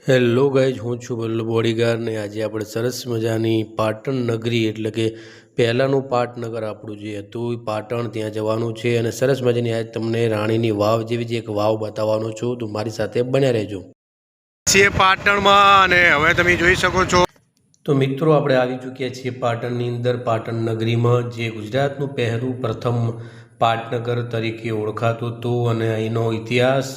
Hello guys, હું છું વલ્લભ બોડીગાર ને આજે આપણે સરસ મજાની પાટણ નગરી એટલે કે પહેલાંનું પાટનગર આપણું જે હતું પાટણ ત્યાં જવાનું છે અને સરસ મજાની આજ તમને રાણીની વાવ જેવી જ એક વાવ બતાવવાનો છું. તો મારી સાથે બન્યા રહેજો. છીએ પાટણમાં અને હવે તમે જોઈ શકો છો. તો મિત્રો, આપણે આવી ચૂક્યા છીએ પાટણની અંદર, પાટણ નગરીમાં, જે ગુજરાતનું પહેલું પ્રથમ પાટનગર તરીકે ઓળખાતું હતું અને અહીંનો ઇતિહાસ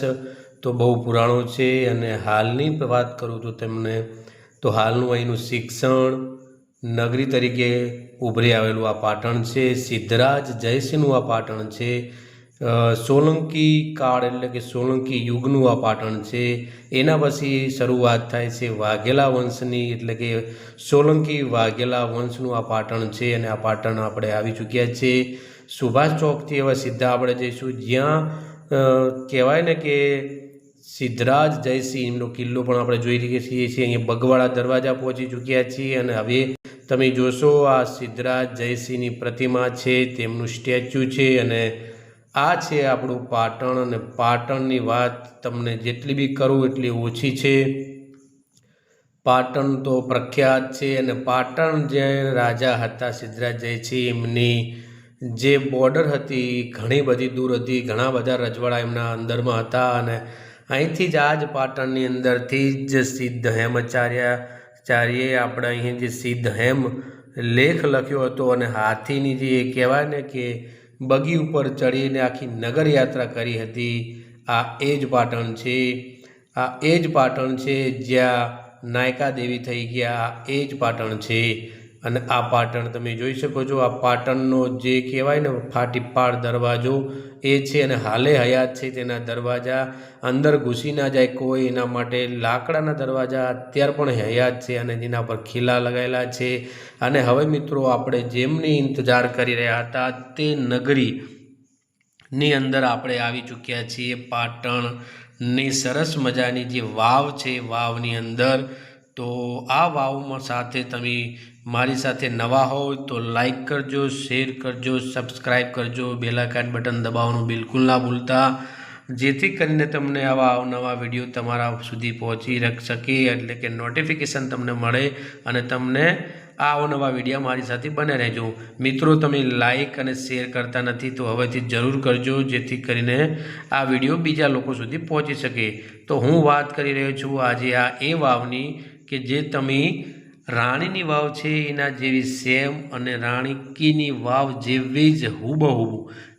તો બહુ પુરાણો છે. અને હાલની વાત કરું તો તમને તો હાલનું અહીંનું શિક્ષણ નગરી તરીકે ઉભરી આવેલું આ પાટણ છે. સિદ્ધરાજ જયસિંહનું આ પાટણ છે. સોલંકી કાળ એટલે કે સોલંકી યુગનું આ પાટણ છે. એના પછી શરૂઆત થાય છે વાઘેલા વંશની એટલે કે સોલંકી વાઘેલા વંશનું આ પાટણ છે. અને આ પાટણ આપણે આવી ચૂક્યા છીએ. સુભાષ ચોકથી હવે સીધા આપણે જઈશું જ્યાં કહેવાય ને કે સિદ્ધરાજ જયસિંહનો કિલ્લો પણ આપણે જોઈ રહ્યા છીએ. અહીંયા બગવાડા દરવાજા પહોંચી ચૂક્યા છીએ અને હવે તમે જોશો આ સિદ્ધરાજ જયસિંહની પ્રતિમા છે, તેમનું સ્ટેચ્યુ છે. અને આ છે આપણું પાટણ. અને પાટણની વાત તમને જેટલી બી કરું એટલી ઓછી છે. પાટણ તો પ્રખ્યાત છે. અને પાટણ જે રાજા હતા સિદ્ધરાજ જયસિંહ, એમની જે બોર્ડર હતી ઘણી બધી દૂર હતી, ઘણા બધા રજવાડા એમના અંદરમાં હતા. અને અહીંથી જ આ જ પાટણની અંદરથી જ સિદ્ધ હેમાચાર્યએ આપણે અહીં જે સિદ્ધ હેમ લેખ લખ્યો હતો અને હાથીની જે કહેવાય ને કે બગી ઉપર ચડીને આખી નગર યાત્રા કરી હતી. આ એ જ પાટણ છે. આ એ જ પાટણ છે જ્યાં નાયકા દેવી થઈ ગયા. એ જ પાટણ છે. અને આ પાટણ તમે જોઈ શકો છો. આ પાટણનો જે કહેવાય ને ફાટીપાડ દરવાજો એ છે અને હાલે હયાત છે. તેના દરવાજા અંદર ઘૂસી ના જાય કોઈ, એના માટે લાકડાના દરવાજા અત્યાર પણ હયાત છે અને જેના પર ખીલા લગાવેલા છે. અને હવે મિત્રો, આપણે જેમની ઇંતજાર કરી રહ્યા હતા તે નગરીની અંદર આપણે આવી ચૂક્યા છીએ. પાટણની સરસ મજાની જે વાવ છે, વાવની અંદર. તો આ વાવમાં સાથે તમે મારી સાથે નવા હોય તો લાઈક કરજો, શેર કરજો, સબસ્ક્રાઈબ કરજો, બેલ આઇકન બટન દબાવવાનું બિલકુલ ના ભૂલતા, જેથી કરીને તમને આવા અવનવા વિડીયો તમારા સુધી પહોંચી શકે, એટલે કે નોટિફિકેશન તમને મળે અને તમને આ અવનવા વિડીયો મારી સાથે બને રહેજો. મિત્રો, તમે લાઈક અને શેર કરતા નથી તો હવેથી જરૂર કરજો, જેથી કરીને આ વિડીયો બીજા લોકો સુધી પહોંચી શકે. તો હું વાત કરી રહ્યો છું આજે આ એ વાવની કે જે તમે રાણીની વાવ છે એના જેવી સેમ અને રાણી કીની વાવ જેવી જ હુબહુ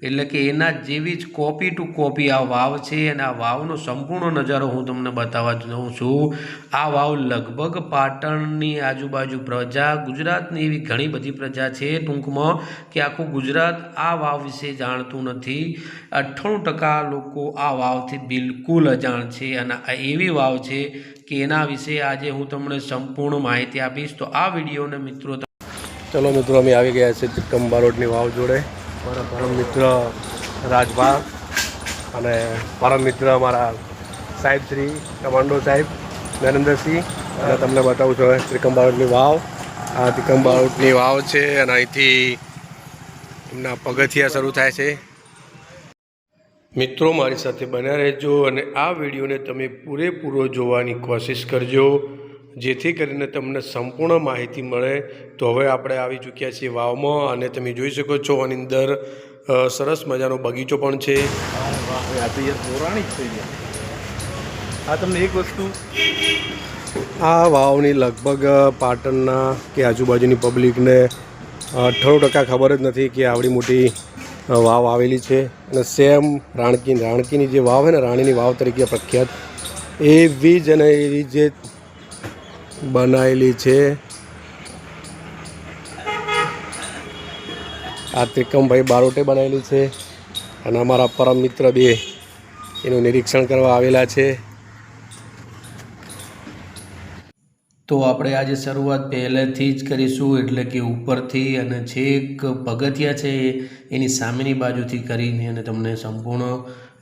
એટલે કે એના જેવી જ કોપી ટુ કોપી આ વાવ છે. અને આ વાવનો સંપૂર્ણ નજારો હું તમને બતાવવા જાઉં છું. આ વાવ લગભગ પાટણની આજુબાજુ પ્રજા, ગુજરાતની એવી ઘણી બધી પ્રજા છે ટૂંકમાં કે આખું ગુજરાત આ વાવ વિશે જાણતું નથી. 98% લોકો આ વાવથી બિલકુલ અજાણ છે. અને આ એવી વાવ છે કે એના વિશે આજે હું તમને સંપૂર્ણ માહિતી આપીશ. તો આ વિડીયોને મિત્રો, ચલો મિત્રો, અમે આવી ગયા છીએ ચિક્કમબારોટની વાવ જોડે. મારા પરમ મિત્ર રાજભા અને પરમ મિત્ર અમારા સાહેબ શ્રી કમાન્ડો સાહેબ નરેન્દ્રસિંહ. અને તમને બતાવું છું હવે ત્રિકમબારોટની વાવ. આ ત્રિકમબારોટની વાવ છે અને અહીંથી એમના પગથિયા શરૂ થાય છે. મિત્રો, મારી સાથે બન્યા રહેજો અને આ વિડીયોને તમે પૂરેપૂરો જોવાની કોશિશ કરજો, જેથી કરીને તમને સંપૂર્ણ માહિતી મળે. તો હવે આપણે આવી ચૂક્યા છીએ વાવમાં અને તમે જોઈ શકો છો આની અંદર સરસ મજાનો બગીચો પણ છે. આ તો યાર પૌરાણિક થઈ ગયા. આ તમને એક વસ્તુ, આ વાવની લગભગ પાટણના કે આજુબાજુની પબ્લિકને 98% ખબર જ નથી કે આવડી મોટી વાવ આવેલી છે. અને સેમ રાણકીની જે વાવ છે ને, રાણીની વાવ તરીકે પ્રખ્યાત, એવી જ અને એવી જે બનાવેલી છે. આ ત્રિકમભાઈ બારોટે બનાવેલી છે અને અમારા પરમ મિત્ર બે એનું નિરીક્ષણ કરવા આવેલા છે. તો આપણે આજે શરૂઆત પહેલેથી જ કરીશું, એટલે કે ઉપરથી અને છેક પગથિયા છે એની સામેની બાજુથી કરીને અને તમને સંપૂર્ણ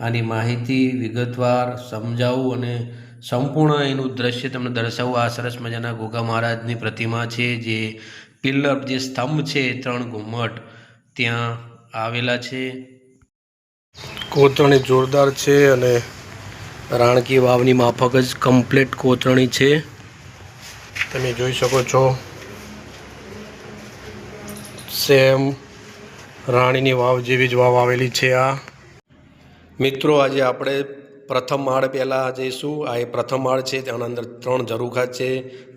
આની માહિતી વિગતવાર સમજાવું અને સંપૂર્ણ એનું દ્રશ્ય તમને દર્શાવું. આ સરસ મજાના ગોગા મહારાજની પ્રતિમા છે, જે પિલ્લર, જે સ્તંભ છે, 3 ઘુમ્મટ ત્યાં આવેલા છે. કોતરણી જોરદાર છે અને રાણકી વાવની માફક જ કમ્પ્લીટ કોતરણી છે. તમે જોઈ શકો છો સેમ રાણીની વાવ જેવી જ વાવ આવેલી છે. આ મિત્રો આજે આપણે પ્રથમ માળ પહેલાં જઈશું. આ એ પ્રથમ માળ છે. તેના અંદર 3 ઝરૂખા છે.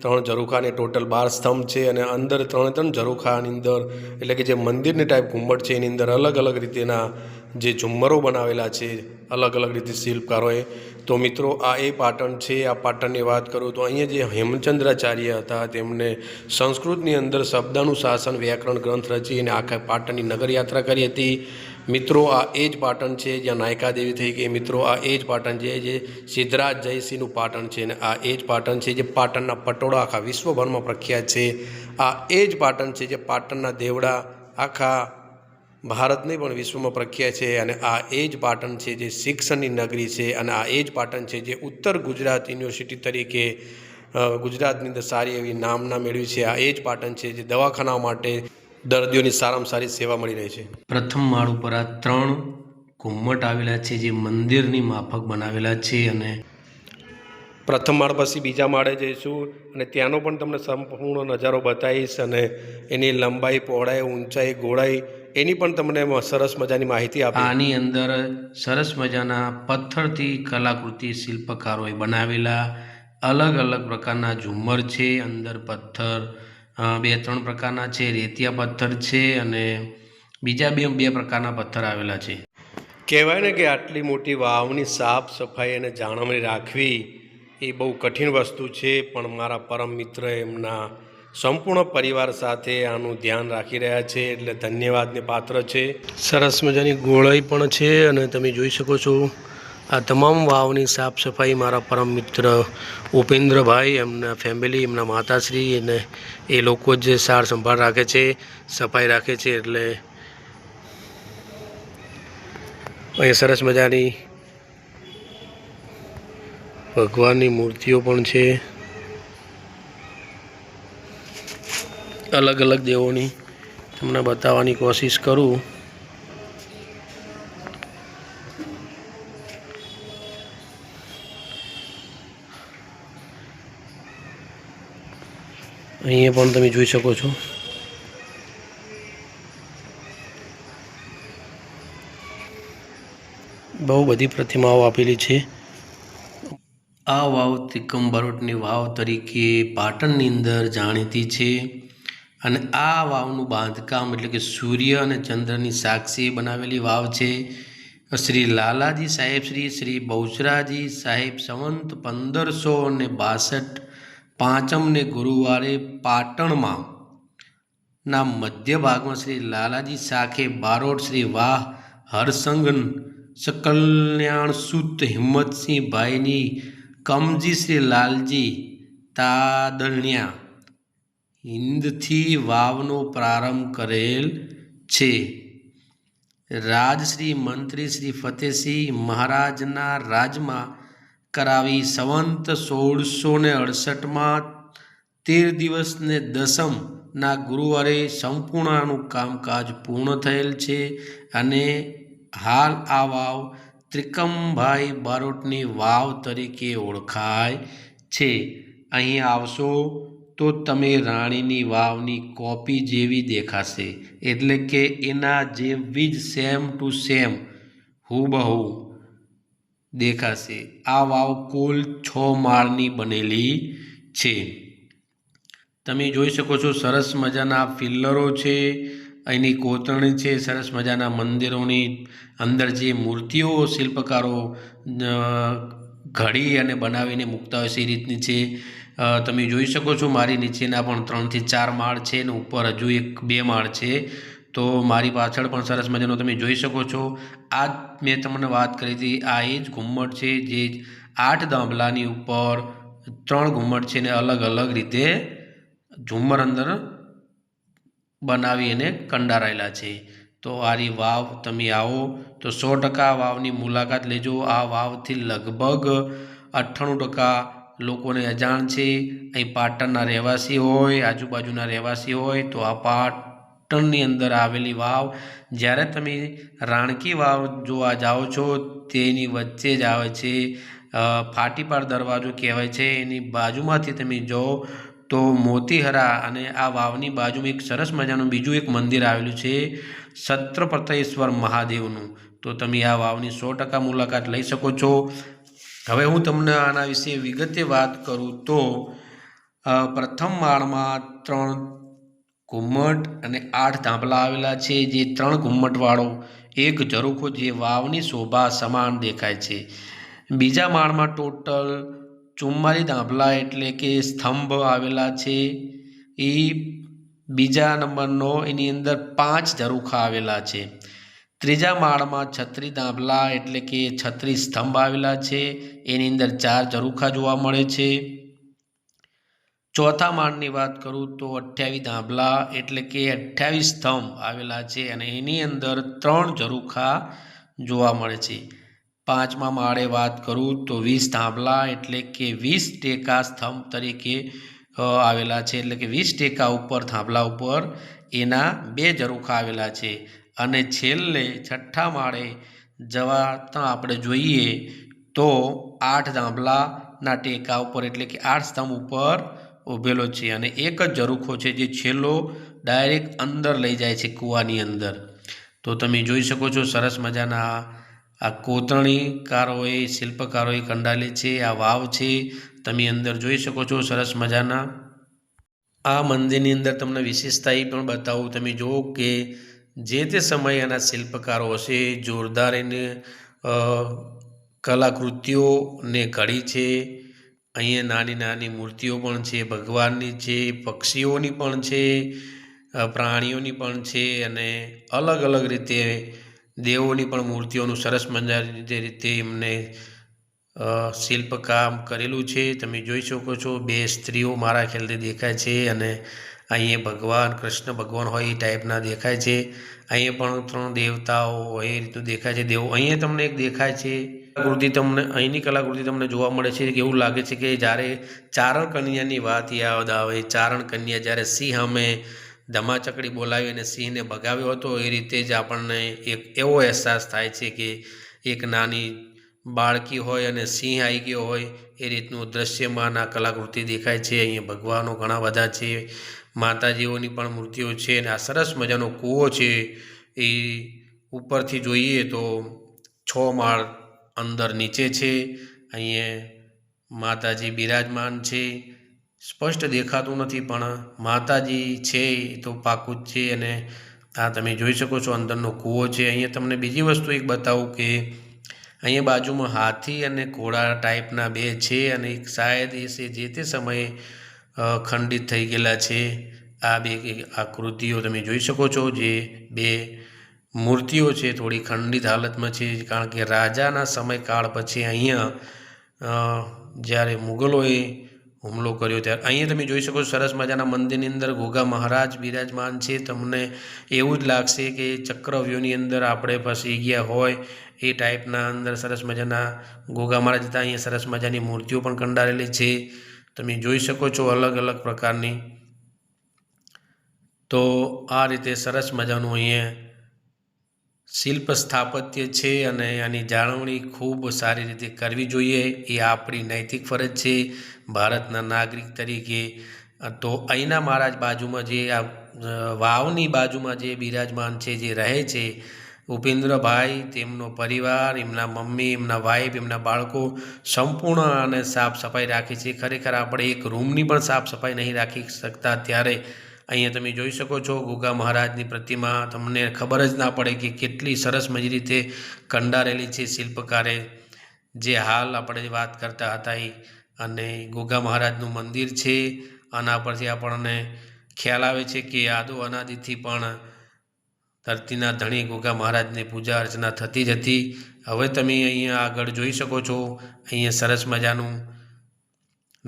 3 ઝરૂખાને ટોટલ 12 સ્તંભ છે અને અંદર 3 ઝરૂખાની અંદર એટલે કે જે મંદિરની ટાઈપ ઘુમ્મટ છે એની અંદર અલગ અલગ રીતેના જે ઝુમ્મરો બનાવેલા છે અલગ અલગ રીતે શિલ્પકારોએ. તો મિત્રો આ એ પાટણ છે. આ પાટણની વાત કરું તો અહીંયા જે હેમચંદ્રાચાર્ય હતા તેમણે સંસ્કૃતની અંદર શબ્દાનું શાસન વ્યાકરણ ગ્રંથ રચી અને આખા પાટણની નગર યાત્રા કરી હતી. મિત્રો આ એ જ પાટણ છે જ્યાં નાયકા દેવી થઈ ગઈ. મિત્રો આ એ જ પાટણ છે જે સિદ્ધરાજ જયસિંહનું પાટણ છે અને આ એ જ પાટણ છે જે પાટણના પટોળા આખા વિશ્વભરમાં પ્રખ્યાત છે. આ એ જ પાટણ છે જે પાટણના દેવડા આખા ભારતને પણ વિશ્વમાં પ્રખ્યાત છે અને આ એ જ પાટણ છે જે શિક્ષણની નગરી છે અને આ એ જ પાટણ છે જે ઉત્તર ગુજરાત યુનિવર્સિટી તરીકે ગુજરાતની અંદર સારી એવી નામના મેળવી છે. આ એ જ પાટણ છે જે દવાખાના માટે દર્દીઓની સારામાં સારી સેવા મળી રહી છે. પ્રથમ માળ ઉપર આ 3 ઘુમ્મટ આવેલા છે જે મંદિરની માફક બનાવેલા છે અને પ્રથમ માળ પછી બીજા માળે જઈશું અને ત્યાંનો પણ તમને સંપૂર્ણ નજારો બતાવીશ અને એની લંબાઈ પહોળાઈ ઊંચાઈ ગોળાઈ એની પણ તમને સરસ મજાની માહિતી આપી. આની અંદર સરસ મજાના પથ્થરથી કલાકૃતિ શિલ્પકારોએ બનાવેલા અલગ અલગ પ્રકારના ઝુમ્મર છે. અંદર પથ્થર 2-3 પ્રકારના છે. રેતિયા પથ્થર છે અને બીજા બે પ્રકારના પથ્થર આવેલા છે. કહેવાય ને કે આટલી મોટી વાવની સાફ સફાઈ અને જાળવણી રાખવી એ બહુ કઠિન વસ્તુ છે. પણ મારા પરમ મિત્ર એમના સંપૂર્ણ પરિવાર સાથે આનું ધ્યાન રાખી રહ્યા છે એટલે ધન્યવાદને પાત્ર છે. સરસ મજાની ગોળાઈ પણ છે અને તમે જોઈ શકો છો આ તમામ વાવની સાફ સફાઈ મારા પરમ મિત્ર ઉપેન્દ્રભાઈ એમના ફેમિલી એમના માતાશ્રી અને એ લોકો જ સાર સંભાળ રાખે છે સફાઈ રાખે છે. એટલે અહીંયા સરસ મજાની ભગવાનની મૂર્તિઓ પણ છે અલગ અલગ દેવોની. તમને બતાવવાની કોશિશ કરું. અહીંયા પણ તમે જોઈ શકો છો બહુ બધી પ્રતિમાઓ આપેલી છે. આ વાવ ત્રિકમ બારોટની વાવ તરીકે પાટણની અંદર જાણીતી છે અને આ વાવનું બાંધકામ એટલે કે સૂર્ય અને ચંદ્રની સાક્ષી બનાવેલી વાવ છે. શ્રી લાલાજી સાહેબ શ્રી બહુચરાજી સાહેબ સંવંત 1562 પાંચમને ગુરુવારે પાટણમાં ના મધ્ય ભાગમાં શ્રી લાલાજી શાખે બારોટ શ્રી વાહ હરસંગન સકલ્યાણ સુત હિંમતસિંહ ભાઈની કમજી શ્રી લાલજી તાદણ્યા હિંદથી વાવનો પ્રારંભ કરેલ છે. રાજશ્રી મંત્રી શ્રી ફતેહસિંહ મહારાજના રાજમાં કરાવી સંવંત 1668માં 13 દિવસને દસમના ગુરુવારે સંપૂર્ણનું કામકાજ પૂર્ણ થયેલ છે અને હાલ આ વાવ ત્રિકમભાઈ બારોટની વાવ તરીકે ઓળખાય છે. અહીં આવશો તો તમે રાણીની વાવની કોપી જેવી દેખાશે એટલે કે એના જેવી જ સેમ ટુ સેમ હુબહુ દેખાશે. આ વાવ કુલ 6 માળની બનેલી છે. તમે જોઈ શકો છો સરસ મજાના પિલ્લરો છે. અહીંની કોતરણી છે. સરસ મજાના મંદિરોની અંદર જે મૂર્તિઓ શિલ્પકારો ઘડી અને બનાવીને મૂકતા હોય છે એ રીતની છે. તમે જોઈ શકો છો મારી નીચેના પણ 3 થી 4 માળ છે અને ઉપર હજુ 1-2 માળ છે. તો મારી પાછળ પણ સરસ મજાનો તમે જોઈ શકો છો. આ મેં તમને વાત કરી હતી આ એ જ ઘુમ્મટ છે જે 8 દાંભલાની ઉપર 3 ઘુમ્મટ છે ને અલગ અલગ રીતે ઝુમ્મર અંદર બનાવી અને કંડારાયેલા છે. તો આરી વાવ તમે આવો તો 100% વાવની મુલાકાત લેજો. આ વાવથી લગભગ 98% લોકોને અજાણ છે. અહીં પાટણના રહેવાસી હોય આજુબાજુના રહેવાસી હોય તો આ પાટણની અંદર આવેલી વાવ જ્યારે તમે રાણકી વાવ જોવા જાઓ છો તેની વચ્ચે જ આવે છે ફાટીપાર દરવાજો કહેવાય છે. એની બાજુમાંથી તમે જાઓ તો મોતીહરા અને આ વાવની બાજુમાં એક સરસ મજાનું બીજું એક મંદિર આવેલું છે છત્રપતેશ્વર મહાદેવનું. તો તમે આ વાવની 100% મુલાકાત લઈ શકો છો. હવે હું તમને આના વિશે વિગતે વાત કરું તો પ્રથમ માળમાં 3 ઘુમ્મટ અને 8 થાંભલા આવેલા છે. જે 3 ઘુમ્મટવાળો એક ઝરૂખો જે વાવની શોભા સમાન દેખાય છે. બીજા માળમાં ટોટલ 44 થાંભલા એટલે કે સ્તંભ આવેલા છે. એ બીજા નંબરનો એની અંદર 5 ઝરૂખા આવેલા છે. ત્રીજા માળમાં 36 થાંભલા એટલે કે 36 સ્તંભ આવેલા છે. એની અંદર 4 ઝરૂખા જોવા મળે છે. ચોથા માળની વાત કરું તો 28 થાંભલા એટલે કે 28 સ્તંભ આવેલા છે અને એની અંદર 3 ઝરૂખા જોવા મળે છે. પાંચમા માળે વાત કરું તો 20 થાંભલા એટલે કે 20 ટેકા સ્તંભ તરીકે આવેલા છે. એટલે કે 20 ટેકા ઉપર થાંભલા ઉપર એના 2 ઝરૂખા આવેલા છે. અને છેલ્લે છઠ્ઠા માળે જવાતા આપણે જોઈએ તો 8 થાંભલાના ટેકા ઉપર એટલે કે 8 સ્તંભ ઉપર ઉભેલો છે અને એક જ ઝરૂખો છે જે છેલ્લો ડાયરેક્ટ અંદર લઈ જાય છે કૂવાની અંદર. તો તમે જોઈ શકો છો સરસ મજાના આ કોતરણીકારોએ શિલ્પકારોએ કંડારેલી છે આ વાવ છે. તમે અંદર જોઈ શકો છો સરસ મજાના. આ મંદિરની અંદર તમને વિશેષતા એ પણ બતાવું. તમે જુઓ કે જે તે સમયના શિલ્પકારો હશે જોરદાર એને કલાકૃતિઓને ઘડી છે. અહીંયા નાની નાની મૂર્તિઓ પણ છે, ભગવાનની છે, પક્ષીઓની પણ છે, પ્રાણીઓની પણ છે અને અલગ અલગ રીતે દેવોની પણ મૂર્તિઓનું સરસ મજાની રીતે એમને શિલ્પકામ કરેલું છે. તમે જોઈ શકો છો 2 સ્ત્રીઓ મારા ખ્યાલથી દેખાય છે અને અહીંયા ભગવાન કૃષ્ણ ભગવાન હોય એ ટાઈપના દેખાય છે. અહીંયા પણ 3 દેવતાઓ હોય એ રીતનું દેખાય છે. દેવો અહીંયા તમને એક દેખાય છે અહીંની કલાકૃતિ તમને જોવા મળે છે કે એવું લાગે છે કે જ્યારે ચારણ કન્યાની વાત યાદ આવે. ચારણ કન્યા જ્યારે સિંહ સામે ધમાચકડી બોલાવી અને સિંહને ભગાવ્યો હતો એ રીતે જ આપણને એક એવો અહેસાસ થાય છે કે એક નાની બાળકી હોય અને સિંહ આવી ગયો હોય એ રીતનું દ્રશ્યમાન આ કલાકૃતિ દેખાય છે. અહીંયા ભગવાનો ઘણા બધા છે, માતાજીઓની પણ મૂર્તિઓ છે અને આ સરસ મજાનો કૂવો છે. એ ઉપરથી જોઈએ તો 6 માળ અંદર નીચે છે. અહીંયા માતાજી બિરાજમાન છે. સ્પષ્ટ દેખાતું નથી પણ માતાજી છે એ તો પાકું જ છે. અને આ તમે જોઈ શકો છો અંદરનો કૂવો છે. અહીંયા તમને બીજી વસ્તુ એક બતાવું કે અહીંયા બાજુમાં હાથી અને ઘોડા ટાઈપના 2 છે અને એક શાયદ એ જે તે સમયે ખંડિત થઈ ગયેલા છે. આ 2 આકૃતિઓ તમે જોઈ શકો છો જે 2 મૂર્તિઓ છે થોડી ખંડિત હાલતમાં છે. કારણ કે રાજાના સમયકાળ પછી અહીંયા જ્યારે મુગલોએ હુમલો કર્યો ત્યારે અહીંયા તમે જોઈ શકો સરસ મજાના મંદિરની અંદર ગોગા મહારાજ બિરાજમાન છે. તમને એવું જ લાગશે કે ચક્રવ્યૂહની અંદર આપણે ફસી ગયા હોય એ ટાઈપના અંદર સરસ મજાના ગોગા મહારાજ હતા. અહીંયા સરસ મજાની મૂર્તિઓ પણ કંડારેલી છે. તમે જોઈ શકો છો અલગ અલગ પ્રકારની. તો આ રીતે સરસ મજાનું અહીંયા શિલ્પ સ્થાપત્ય છે અને આની જાળવણી ખૂબ સારી રીતે કરવી જોઈએ. એ આપણી નૈતિક ફરજ છે ભારતના નાગરિક તરીકે. તો અહીંના મહારાજ બાજુમાં જે આ વાવની બાજુમાં જે બિરાજમાન છે જે રહે છે ઉપેન્દ્રભાઈ, તેમનો પરિવાર, એમના મમ્મી, એમના વાઈફ, એમના બાળકો સંપૂર્ણ અને સાફ સફાઈ રાખે છે. ખરેખર આપણે એક રૂમની પણ સાફ સફાઈ નહીં રાખી શકતા. ત્યારે અહીંયા તમે જોઈ શકો છો ગોગા મહારાજની પ્રતિમા. તમને ખબર જ ના પડે કે કેટલી સરસ મજી રીતે કંડારેલી છે શિલ્પકારે. જે હાલ આપણે વાત કરતા હતા એ અને ગોગા મહારાજનું મંદિર છે. આના પરથી આપણને ખ્યાલ આવે છે કે આદો અનાદિથી પણ ધરતીના ધણી ગોગા મહારાજની પૂજા અર્ચના થતી જ હતી. હવે તમે અહીંયા આગળ જોઈ શકો છો અહીંયા સરસ મજાનું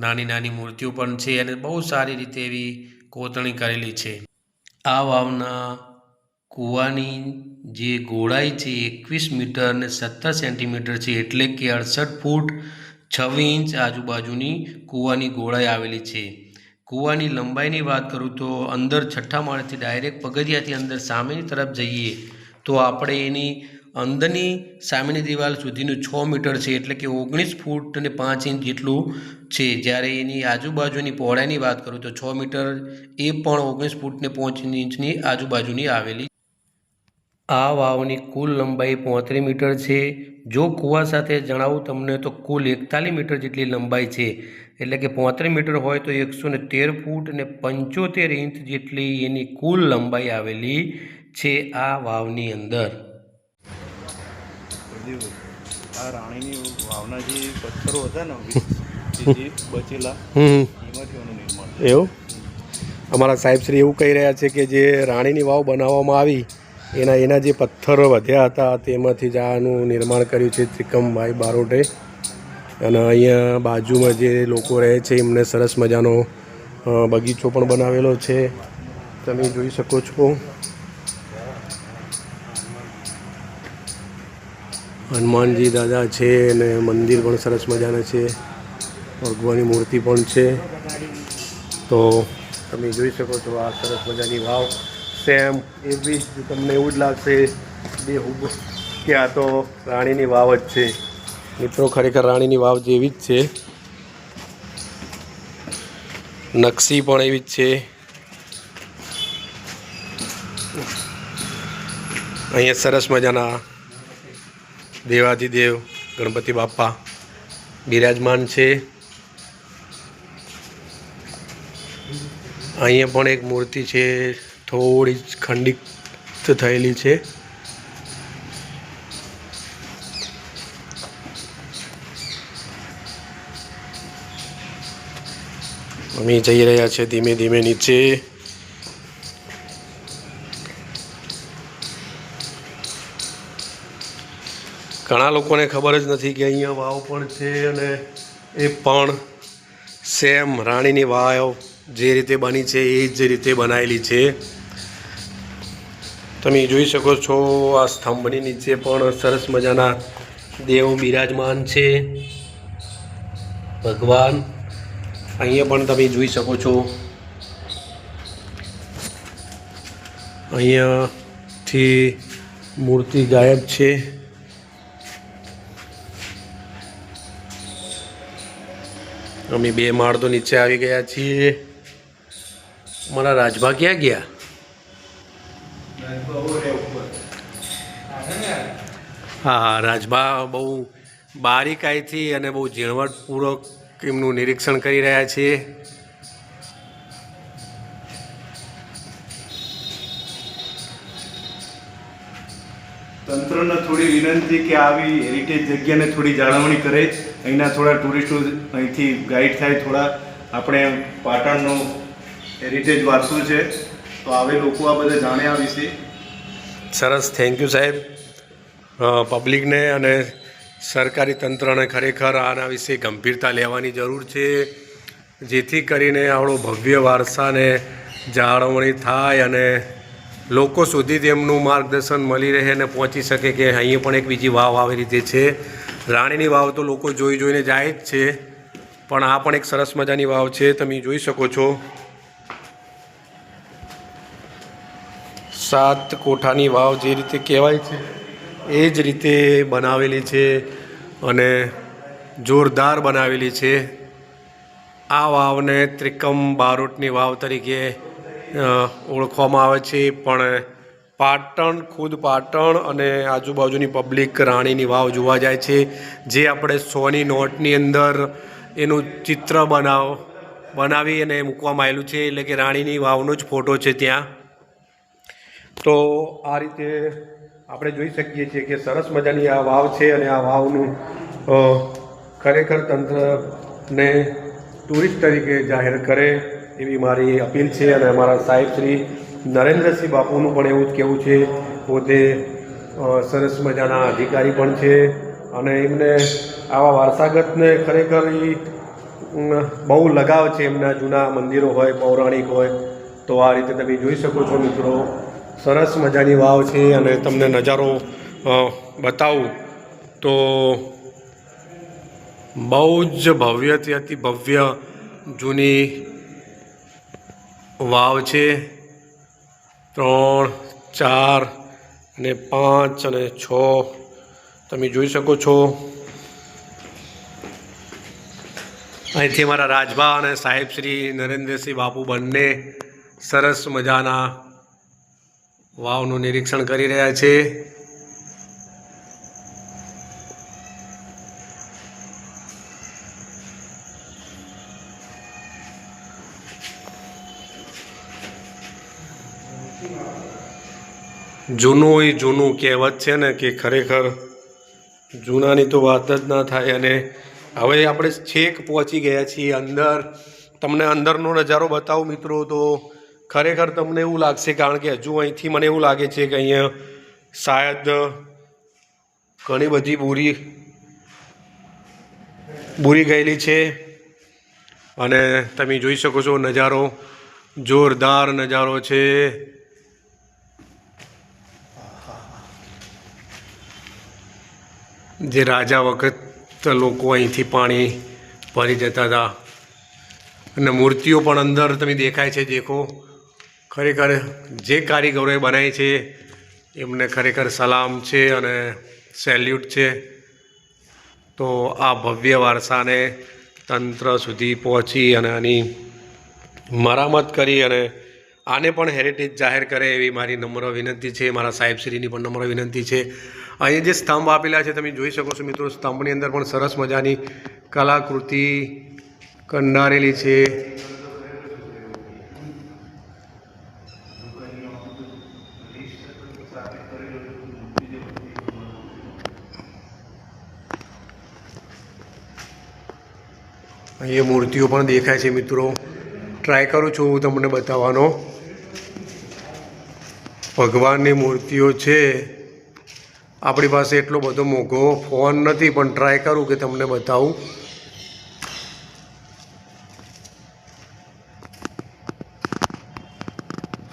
નાની નાની મૂર્તિઓ પણ છે અને બહુ સારી રીતે એવી કોતરણી કરેલી છે. આ વાવના કૂવાની જે ગોળાઈ છે 21 મીટર અને 17 સેન્ટીમીટર છે. એટલે કે 68 ફૂટ 6 ઇંચ આજુબાજુની કૂવાની ગોળાઈ આવેલી છે. કૂવાની લંબાઈની વાત કરું તો અંદર 6ઠ્ઠા માળેથી ડાયરેક્ટ પગથિયાથી અંદર સામેની તરફ જઈએ તો આપણે એની અંદરની સામેની દિવાલ સુધીનું 6 મીટર છે, એટલે કે 19 ફૂટ અને 5 ઇંચ જેટલું છે. જ્યારે એની આજુબાજુની પહોળાઈની વાત કરું તો 6 મીટર, એ પણ 19 ફૂટ ને 5 ઇંચની આજુબાજુની આવેલી. આ વાવની કુલ લંબાઈ 35 મીટર છે. જો કૂવા સાથે જણાવું તમને તો કુલ 41 મીટર જેટલી લંબાઈ છે, એટલે કે 35 મીટર હોય તો 113 ફૂટ અને 75 ઇંચ જેટલી એની કુલ લંબાઈ આવેલી છે આ વાવની અંદર. આ રાણીની વાવના જે પથ્થરો હતા ને જે બચેલા, એમાંથી એનું નિર્માણ. એવું અમારા સાહેબશ્રી એવું કહી રહ્યા છે કે જે રાણીની વાવ બનાવવામાં આવી એના જે પથ્થરો વધ્યા હતા તેમાંથી જ આનું નિર્માણ કર્યું છે ત્રિકમભાઈ બારોટે. અને અહીંયા બાજુમાં જે લોકો રહે છે એમને સરસ મજાનો બગીચો પણ બનાવેલો છે, તમે જોઈ શકો છો. હનુમાનજી દાદા છે અને મંદિર પણ સરસ મજાના છે, ભગવાનની મૂર્તિ પણ છે. તો તમે જોઈ શકો છો આ સરસ મજાની વાવ. સેમ એવી જ તમને એવું જ લાગશે કે આ તો રાણીની વાવ જ છે. મિત્રો ખરેખર રાણીની વાવ જેવી જ છે, નકશી પણ એવી જ છે. અહીંયા સરસ મજાના દેવાધિદેવ ગણપતિ બાપા બિરાજમાન છે. અહીંયા પણ એક મૂર્તિ છે, થોડી જ ખંડિત થયેલી છે. અમે જઈ રહ્યા છે ધીમે ધીમે નીચે. ઘણા લોકોને ખબર જ નથી કે અહીંયા વાવ પણ છે, અને એ પણ સેમ રાણીની વાવ જે રીતે બની છે એ જ રીતે બનાવેલી છે. તમે જોઈ શકો છો આ સ્તંભની નીચે પણ સરસ મજાના દેવ બિરાજમાન છે, ભગવાન. અહીંયા પણ તમે જોઈ શકો છો, અહીંયાથી મૂર્તિ ગાયબ છે. અમે 2 માળ તો નીચે આવી ગયા છીએ. મારા રાજભા ક્યાં ગયા? હા, રાજભા બહુ બારીકાઈથી અને બહુ ઝીણવટપૂર્વક એમનું નિરીક્ષણ કરી રહ્યા છીએ. તંત્રને થોડી વિનંતી કે આવી હેરિટેજ જગ્યાને થોડી જાળવણી કરે, અહીંના થોડા ટુરિસ્ટો અહીંથી ગાઈડ થાય. થોડા આપણે પાટણનો હેરિટેજ વારસો છે, તો આવે લોકો આ બધા જાણે આ વિશે. સરસ, થેન્ક યુ સાહેબ. પબ્લિકને અને સરકારી તંત્રને ખરેખર આના વિશે ગંભીરતા લેવાની જરૂર છે, જેથી કરીને આપણો ભવ્ય વારસાને જાળવણી થાય અને લોકો સુધી તેમનું માર્ગદર્શન મળી રહે અને પહોંચી શકે કે અહીંયા પણ એક બીજી વાવ આવી રીતે છે. રાણીની વાવ તો લોકો જોઈ જોઈને જાય જ છે, પણ આ પણ એક સરસ મજાની વાવ છે, તમે જોઈ શકો છો. 7 કોઠાની વાવ જે રીતે કહેવાય છે એ જ રીતે બનાવેલી છે અને જોરદાર બનાવેલી છે. આ વાવને ત્રિકમ બારોટની વાવ તરીકે ઓળખવામાં આવે છે, પણ પાટણ, ખુદ પાટણ અને આજુબાજુની પબ્લિક રાણીની વાવ જોવા જાય છે, જે આપણે 100ની નોટની અંદર એનું ચિત્ર બનાવી અને મૂકવામાં આવેલું છે, એટલે કે રાણીની વાવનો જ ફોટો છે ત્યાં. તો આ રીતે આપણે જોઈ શકીએ છીએ કે સરસ મજાની આ વાવ છે, અને આ વાવનું ખરેખર તંત્રને ટુરિસ્ટ તરીકે જાહેર કરે એવી મારી અપીલ છે. અને અમારા સાહેબ શ્રી નરેન્દ્રસિંહ બાપુનું પણ એવું જ કહેવું છે. પોતે સરસ મજાના અધિકારી પણ છે, અને એમને આવા વારસાગતને ખરેખર બહુ લગાવ છે. એમના જૂના મંદિરો હોય, પૌરાણિક હોય. તો આ રીતે તમે જોઈ શકો છો મિત્રો, સરસ મજાની વાવ છે. અને તમને નજારો બતાવું તો બહુ જ ભવ્યથી અતિ ભવ્ય જૂની વાવ છે. 3, 4 ને 5 અને 6 તમે જોઈ શકો છો. અહીંથી અમારા રાજભા અને સાહેબ શ્રી નરેન્દ્રસિંહ બાપુ બંને સરસ મજાના વાવનું નિરીક્ષણ કરી રહ્યા છે. જૂનું એ જૂનું કહેવત છે ને કે ખરેખર જૂનાની તો વાત જ ના થાય. અને હવે આપણે છેક પહોંચી ગયા છીએ અંદર. તમને અંદરનો નજારો બતાવું મિત્રો તો ખરેખર તમને એવું લાગશે, કારણ કે હજુ અહીંથી મને એવું લાગે છે કે અહીંયા શાયદ ઘણી બધી બુરી ગયેલી છે. અને તમે જોઈ શકો છો નજારો, જોરદાર નજારો છે. જે રાજા વખત લોકો અહીંથી પાણી ભરી જતા હતા. અને મૂર્તિઓ પણ અંદર તમે દેખાય છે. દેખો, ખરેખર જે કારીગરોએ બનાવી છે એમને ખરેખર સલામ છે અને સેલ્યુટ છે. તો આ ભવ્ય વારસાને તંત્ર સુધી પહોંચી અને આની મરામત કરી અને આને પણ હેરિટેજ જાહેર કરે એવી મારી નમ્ર વિનંતી છે. મારા સાહેબશ્રીની પણ નમ્ર વિનંતી છે. અહીં જે સ્તંભ આપેલા છે તમે જોઈ શકો છો મિત્રો. સ્તંભની અંદર પણ સરસ મજાની કલાકૃતિ કંડારેલી છે. અહીંયા મૂર્તિઓ પણ દેખાય છે મિત્રો. ટ્રાય કરું છું હું તમને બતાવવાનો. ભગવાનની મૂર્તિઓ છે. આપણી પાસે એટલો બધો મોંઘો ફોન નથી, પણ ટ્રાય કરું કે તમને બતાવું.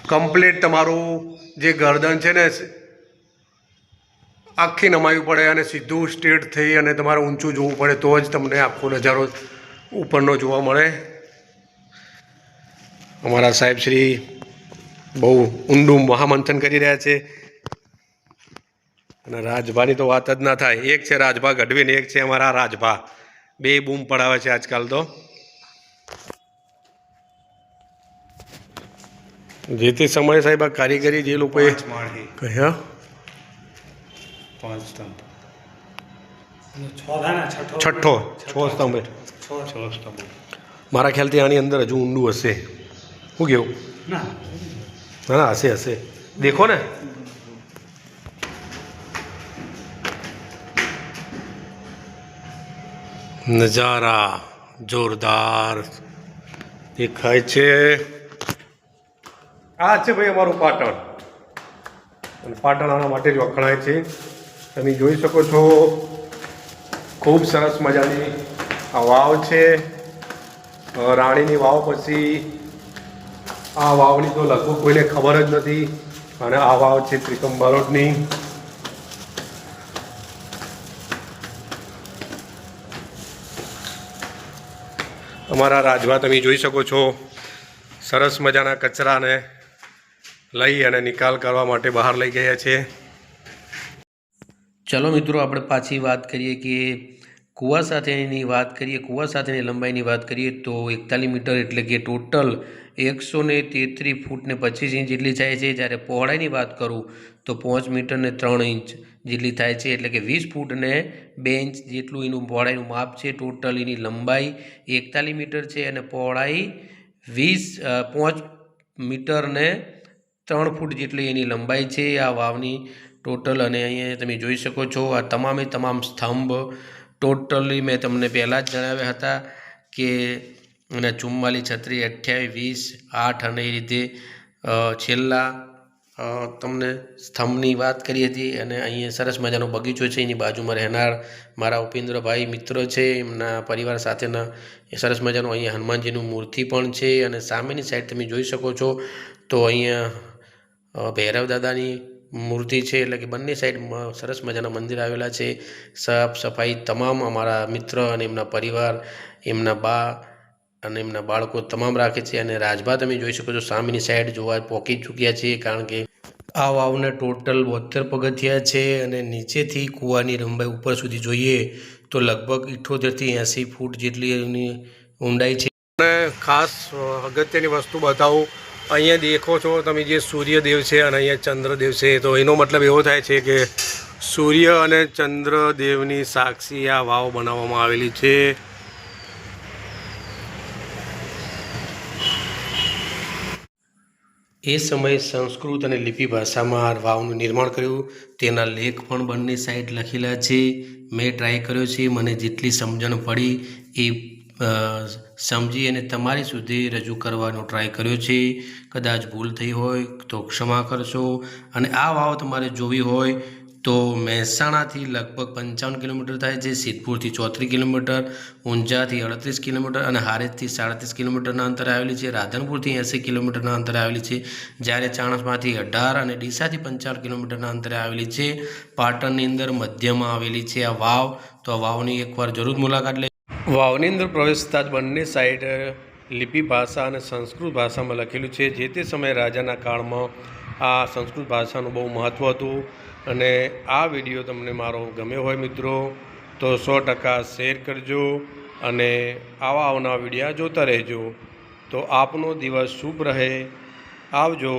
કમ્પ્લીટ તમારું જે ગરદન છે ને આખી નમાવી પડે અને સીધું સ્ટ્રેટ થઈ અને તમારે ઊંચું જોવું પડે તો જ તમને આખો નજારો ઉપરનો જોવા મળે. અમારા સાહેબશ્રી બહુ ઊંડું મહામંથન કરી રહ્યા છે. અને રાજભાની તો વાત જ ના થાય. એક છે રાજભા ગઢવી ને એક છે અમારા રાજભા. બે બૂમ પડાવે છે આજકાલ તો. જે તે સમયે સાહેબ આ કારીગરી જે લોકોએ કહ્યા 5 સ્તંભ, છઠ્ઠો 6 સ્તંભ. મારા ખ્યાલથી આની અંદર હજુ ઊંડું હશે. શું કેવું? ના ના, હશે. દેખો ને, નજારા જોરદાર દેખાય છે. આ છે ભાઈ અમારું પાટણ. અને પાટણ આના માટે જ વખણાય છે. તમે જોઈ શકો છો ખૂબ સરસ મજાની આ વાવ છે. રાણીની વાવ પછી આ વાવની તો લગભગ કોઈને ખબર જ નથી. અને આ વાવ છે ત્રિકમ બારોટની. અમારા રાજભા તમે જોઈ શકો છો સરસ મજાના કચરાને લઈ અને નિકાલ કરવા માટે બહાર લઈ ગયા છે. ચલો મિત્રો, આપણે પાછી વાત કરીએ કે કૂવા સાથેની વાત કરીએ. કૂવા સાથેની લંબાઈની વાત કરીએ તો 41 મીટર એટલે કે ટોટલ 133 ફૂટ ને 25 ઇંચ જેટલી થાય છે. જ્યારે પહોળાઈની વાત કરું તો 5 મીટર ને 3 ઇંચ જેટલી થાય છે. એટલે કે 20 ફૂટ ને 2 ઇંચ જેટલું એનું પહોળાઈનું માપ છે. ટોટલ એની લંબાઈ 41 મીટર છે અને પહોળાઈ 5 મીટર ને 3 ફૂટ જેટલી એની લંબાઈ છે આ વાવની ટોટલ. અને અહીંયા તમે જોઈ શકો છો આ તમામે તમામ સ્તંભ ટોટલી મેં તમને પહેલાં જ જણાવ્યા હતા કે અને 44, 36, 28, 20, 8 અને એ રીતે છેલ્લા તમને સ્તંભની વાત કરી હતી. અને અહીંયા સરસ મજાનો બગીચો છે. એની બાજુમાં રહેનાર મારા ઉપેન્દ્રભાઈ મિત્ર છે, એમના પરિવાર સાથેના એ સરસ મજાનું અહીંયા હનુમાનજીનું મૂર્તિ પણ છે. અને સામેની સાઈડ તમે જોઈ શકો છો તો અહીંયા ભૈરવ દાદાની મૂર્તિ છે. એટલે કે બંને સાઈડ સરસ મજાના મંદિર આવેલા છે. સાફ સફાઈ તમામ અમારા મિત્ર અને એમના પરિવાર, એમના બા અને એમના બાળકો તમામ રાખે છે. અને રાજભા તમે જોઈ શકો છો સામેની સાઈડ જોવા પહોંચી ચૂક્યા છે, કારણ કે આ વાવને ટોટલ 72 પગથિયા છે અને નીચેથી કૂવાની લંબાઈ ઉપર સુધી જોઈએ તો લગભગ 78થી 80 ફૂટ જેટલી એની ઊંડાઈ છે. અને ખાસ અગત્યની વસ્તુ બતાવું, અહીંયા દેખો છો તમે જે સૂર્યદેવ છે અને અહીંયા ચંદ્રદેવ છે, તો એનો મતલબ એવો થાય છે કે સૂર્ય અને ચંદ્રદેવની સાક્ષી આ વાવ બનાવવામાં આવેલી છે. એ સમયે સંસ્કૃત અને લિપિ ભાષામાં વાવનું નિર્માણ કર્યું. તેના લેખ પણ બંને સાઈડ લખેલા છે. મેં ટ્રાય કર્યો છે, મને જેટલી સમજણ પડી એ સમજી અને તમારી સુધી રજૂ કરવાનો ટ્રાય કર્યો છે. કદાચ ભૂલ થઈ હોય તો ક્ષમા કરશો. અને આ વાવ તમારે જોવી હોય તો મહેસાણાથી લગભગ 55 કિલોમીટર થાય છે, સિદ્ધપુરથી 34 કિલોમીટર, ઊંઝાથી 38 કિલોમીટર અને હારીજથી 37 કિલોમીટરના અંતરે આવેલી છે. રાધનપુરથી 80 કિલોમીટરના અંતરે આવેલી છે, જ્યારે ચાણસ્માથી 18 અને ડીસાથી 55 કિલોમીટરના અંતરે આવેલી છે. પાટણની અંદર મધ્યમાં આવેલી છે આ વાવ. તો આ વાવની એકવાર જરૂર મુલાકાત લે. વાવની અંદર પ્રવેશતા જ બંને સાઈડ લિપિ ભાષા અને સંસ્કૃત ભાષામાં લખેલું છે. જે તે સમયે રાજાના કાળમાં આ સંસ્કૃત ભાષાનું બહુ મહત્ત્વ હતું. અને આ વિડીયો તમને મારો ગમ્યો હોય મિત્રો તો 100% શેર કરજો અને આવા આવનારા વિડીયો જોતા રહેજો. તો આપનો દિવસ શુભ રહે. આવજો.